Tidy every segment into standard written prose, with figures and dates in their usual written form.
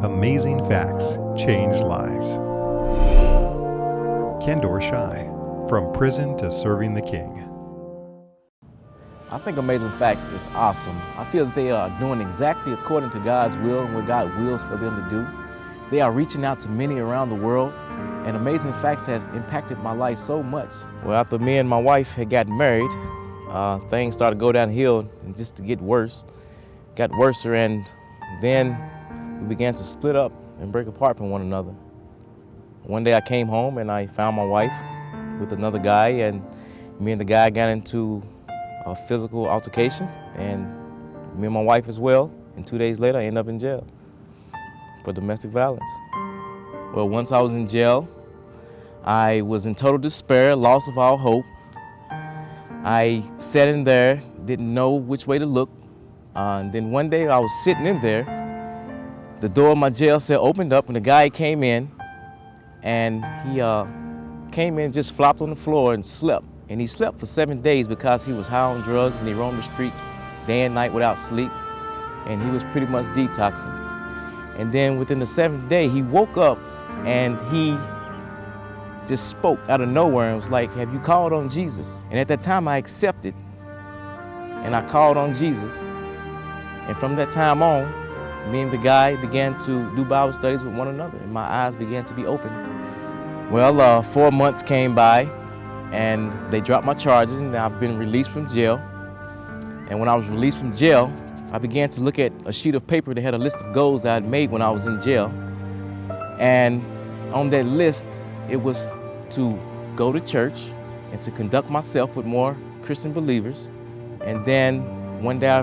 Amazing facts change lives. Kendor Shy, from prison to serving the King. I think Amazing Facts is awesome. I feel that they are doing exactly according to God's will and what God wills for them to do. They are reaching out to many around the world, and Amazing Facts has impacted my life so much. Well, after me and my wife had gotten married, things started to go downhill and just to get worse. Got worser, and then we began to split up and break apart from one another. One day I came home and I found my wife with another guy, and me and the guy got into a physical altercation, and me and my wife as well. And 2 days later, I ended up in jail for domestic violence. Well, once I was in jail, I was in total despair, loss of all hope. I sat in there, didn't know which way to look. And then one day I was sitting in there, the door of my jail cell opened up and the guy came in, and he came in, just flopped on the floor and slept. And he slept for 7 days because he was high on drugs and he roamed the streets day and night without sleep. And he was pretty much detoxing. And then within the 7th day, he woke up and he just spoke out of nowhere and was like, "Have you called on Jesus?" And at that time I accepted and I called on Jesus. And from that time on, me and the guy began to do Bible studies with one another, and my eyes began to be opened. Well, 4 months came by, and they dropped my charges, and I've been released from jail. And when I was released from jail, I began to look at a sheet of paper that had a list of goals I had made when I was in jail. And on that list, it was to go to church and to conduct myself with more Christian believers. And then one day I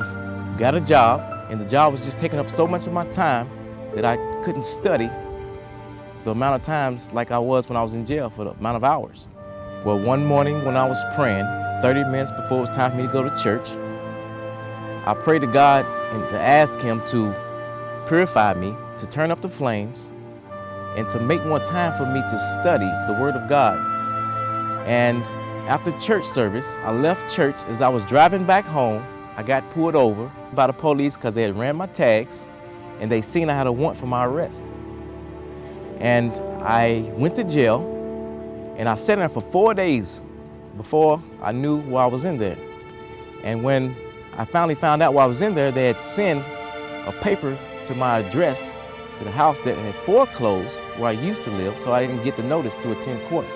got a job, and the job was just taking up so much of my time that I couldn't study the amount of times like I was when I was in jail for the amount of hours. Well, one morning when I was praying, 30 minutes before it was time for me to go to church, I prayed to God and to ask Him to purify me, to turn up the flames, and to make more time for me to study the Word of God. And after church service, I left church. As I was driving back home, I got pulled over by the police because they had ran my tags and they seen I had a warrant for my arrest. And I went to jail and I sat there for 4 days before I knew why I was in there. And when I finally found out why I was in there, they had sent a paper to my address to the house that had foreclosed where I used to live, so I didn't get the notice to attend court.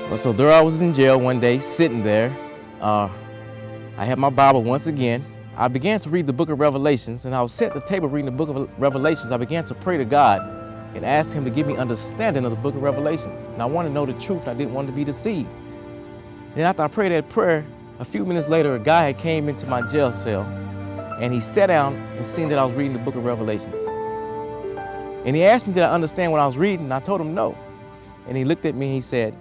Well, so there I was in jail one day, sitting there. I had my Bible once again. I began to read the book of Revelations, and I was sitting at the table reading the book of Revelations. I began to pray to God and ask Him to give me understanding of the book of Revelations. And I wanted to know the truth, and I didn't want to be deceived. Then after I prayed that prayer, a few minutes later, a guy had came into my jail cell, and he sat down and seen that I was reading the book of Revelations. And he asked me, did I understand what I was reading? And I told him no. And he looked at me and he said,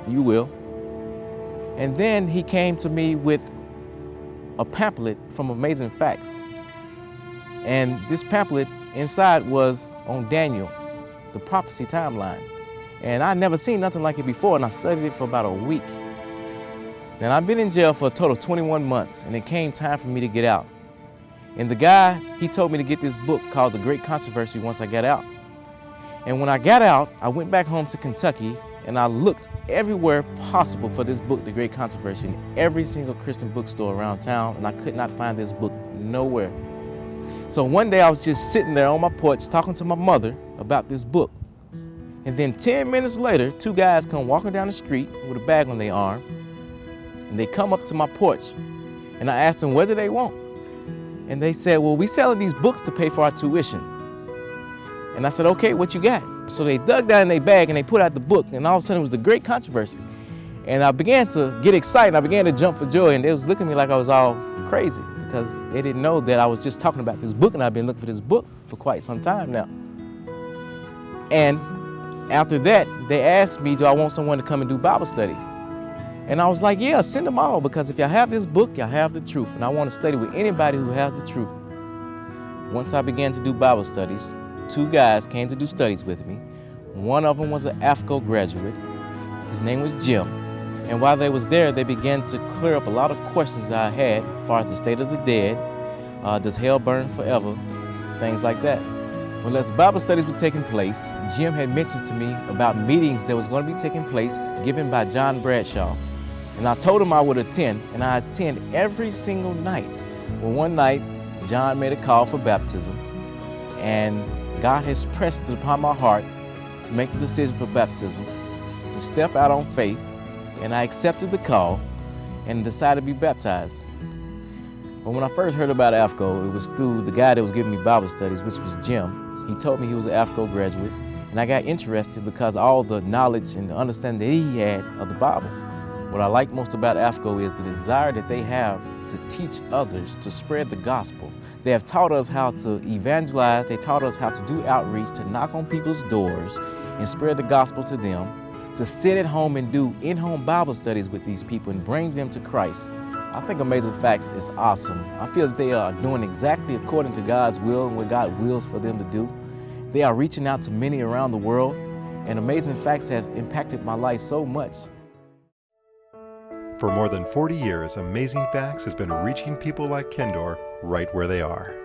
"You will." And then he came to me with a pamphlet from Amazing Facts. And this pamphlet inside was on Daniel, the prophecy timeline. And I'd never seen nothing like it before, and I studied it for about a week. Now, I've been in jail for a total of 21 months, and it came time for me to get out. And the guy, he told me to get this book called The Great Controversy once I got out. And when I got out, I went back home to Kentucky, and I looked everywhere possible for this book, The Great Controversy, in every single Christian bookstore around town, and I could not find this book nowhere. So one day I was just sitting there on my porch talking to my mother about this book. And then 10 minutes later, 2 guys come walking down the street with a bag on their arm, and they come up to my porch, and I asked them, what do they want? And they said, well, we selling these books to pay for our tuition. And I said, okay, what you got? So they dug down in their bag and they put out the book, and all of a sudden it was The Great Controversy. And I began to get excited, I began to jump for joy, and they was looking at me like I was all crazy because they didn't know that I was just talking about this book, and I've been looking for this book for quite some time now. And after that, they asked me, do I want someone to come and do Bible study? And I was like, yeah, send them all, because if y'all have this book, y'all have the truth. And I want to study with anybody who has the truth. Once I began to do Bible studies, 2 guys came to do studies with me. One of them was an AFCO graduate. His name was Jim. And while they was there, they began to clear up a lot of questions I had as far as the state of the dead, does hell burn forever, things like that. Well, as the Bible studies were taking place, Jim had mentioned to me about meetings that was going to be taking place given by John Bradshaw. And I told him I would attend, and I attend every single night. Well, one night, John made a call for baptism, and God has pressed it upon my heart to make the decision for baptism, to step out on faith, and I accepted the call and decided to be baptized. But when I first heard about AFCO, it was through the guy that was giving me Bible studies, which was Jim. He told me he was an AFCO graduate, and I got interested because of all the knowledge and the understanding that he had of the Bible. What I like most about AFCO is the desire that they have to teach others, to spread the gospel. They have taught us how to evangelize, they taught us how to do outreach, to knock on people's doors and spread the gospel to them, to sit at home and do in-home Bible studies with these people and bring them to Christ. I think Amazing Facts is awesome. I feel that they are doing exactly according to God's will and what God wills for them to do. They are reaching out to many around the world, and Amazing Facts has impacted my life so much. For more than 40 years, Amazing Facts has been reaching people like Kendor right where they are.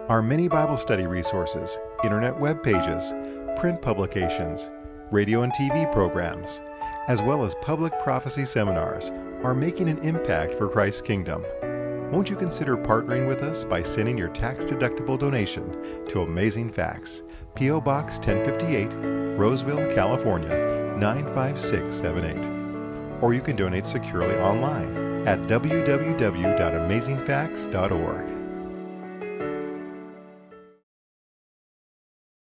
Our many Bible study resources, internet web pages, print publications, radio and TV programs, as well as public prophecy seminars are making an impact for Christ's kingdom. Won't you consider partnering with us by sending your tax-deductible donation to Amazing Facts, P.O. Box 1058, Roseville, California, 95678. Or you can donate securely online at www.amazingfacts.org.